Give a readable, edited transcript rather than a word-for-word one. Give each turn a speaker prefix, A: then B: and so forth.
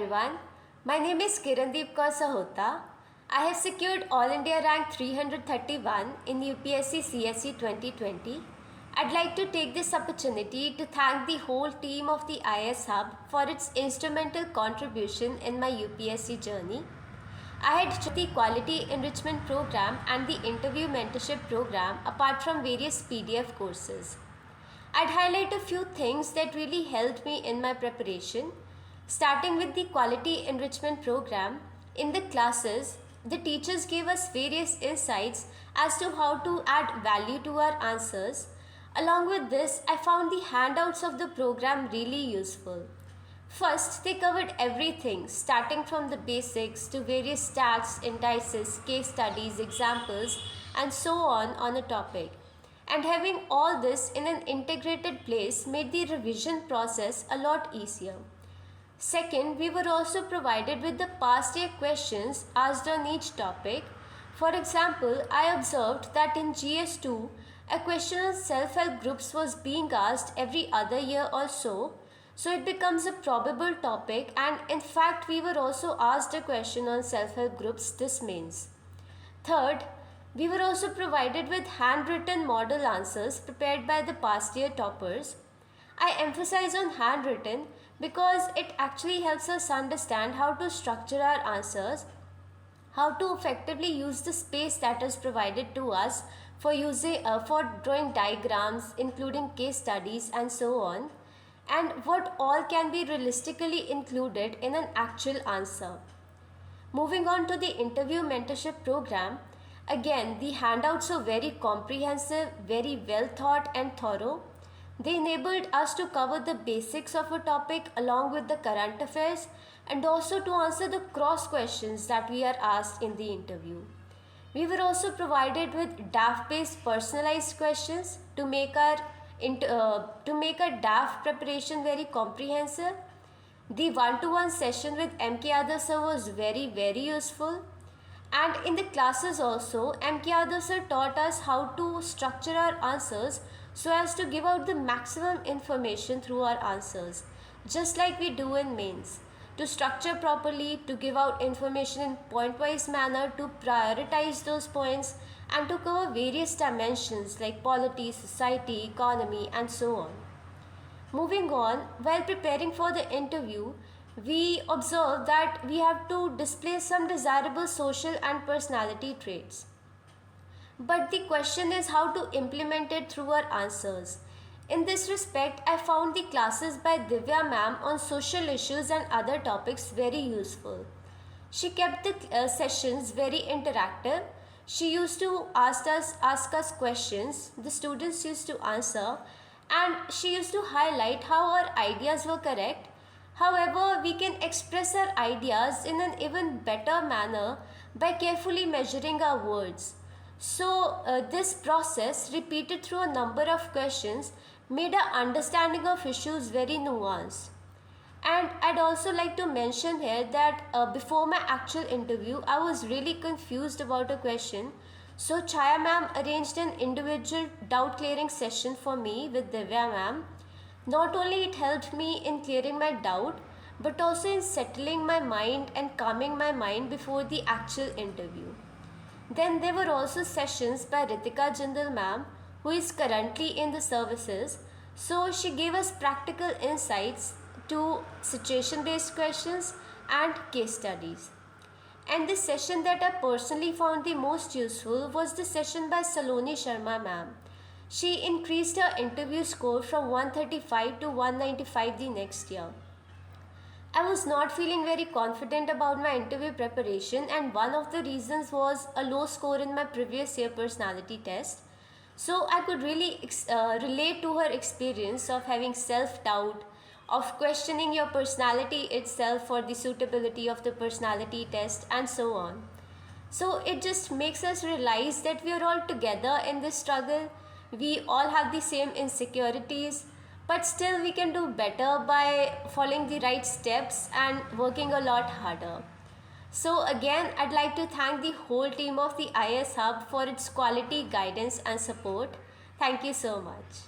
A: everyone. My name is Kirandeep Kaur Sahota. I have secured All India rank 331 in UPSC CSE 2020. I'd like to take this opportunity to thank the whole team of the IS Hub for its instrumental contribution in my UPSC journey. I had chosen the Quality Enrichment Program and the Interview Mentorship Program apart from various PDF courses. I'd highlight a few things that really helped me in my preparation. Starting with the Quality Enrichment Program, in the classes, the teachers gave us various insights as to how to add value to our answers. Along with this, I found the handouts of the program really useful. First, they covered everything, starting from the basics to various stats, indices, case studies, examples, and so on a topic. And having all this in an integrated place made the revision process a lot easier. Second, we were also provided with the past year questions asked on each topic. For example, I observed that in GS2, a question on self-help groups was being asked every other year or so it becomes a probable topic, and in fact we were also asked a question on self-help groups this means. Third, we were also provided with handwritten model answers prepared by the past year toppers. I emphasize on handwritten because it actually helps us understand how to structure our answers, how to effectively use the space that is provided to us for drawing diagrams, including case studies and so on, and what all can be realistically included in an actual answer. Moving on to the Interview Mentorship Program, again, the handouts are very comprehensive, very well thought and thorough. They enabled us to cover the basics of a topic along with the current affairs and also to answer the cross questions that we are asked in the interview. We were also provided with DAF-based personalized questions to make our DAF preparation very comprehensive. The one-to-one session with MK Yadav sir was very useful. And in the classes also, MK Yadav sir taught us how to structure our answers so as to give out the maximum information through our answers, just like we do in mains. To structure properly, to give out information in point-wise manner, to prioritize those points, and to cover various dimensions like polity, society, economy, and so on. Moving on, while preparing for the interview, we observe that we have to display some desirable social and personality traits. But the question is how to implement it through our answers. In this respect, I found the classes by Divya ma'am on social issues and other topics very useful. She kept the sessions very interactive. She used to ask us questions, the students used to answer, and she used to highlight how our ideas were correct. However, we can express our ideas in an even better manner by carefully measuring our words. So, this process, repeated through a number of questions, made our understanding of issues very nuanced. And I'd also like to mention here that before my actual interview, I was really confused about a question. So, Chaya ma'am arranged an individual doubt clearing session for me with Divya ma'am. Not only it helped me in clearing my doubt, but also in settling my mind and calming my mind before the actual interview. Then there were also sessions by Ritika Jindal ma'am, who is currently in the services. So she gave us practical insights to situation-based questions and case studies. And the session that I personally found the most useful was the session by Saloni Sharma ma'am. She increased her interview score from 135 to 195 the next year. I was not feeling very confident about my interview preparation, and one of the reasons was a low score in my previous year personality test. So I could really relate to her experience of having self-doubt, of questioning your personality itself for the suitability of the personality test, and so on. So it just makes us realize that we are all together in this struggle. We all have the same insecurities, but still we can do better by following the right steps and working a lot harder. So again, I'd like to thank the whole team of the IS Hub for its quality guidance and support. Thank you so much.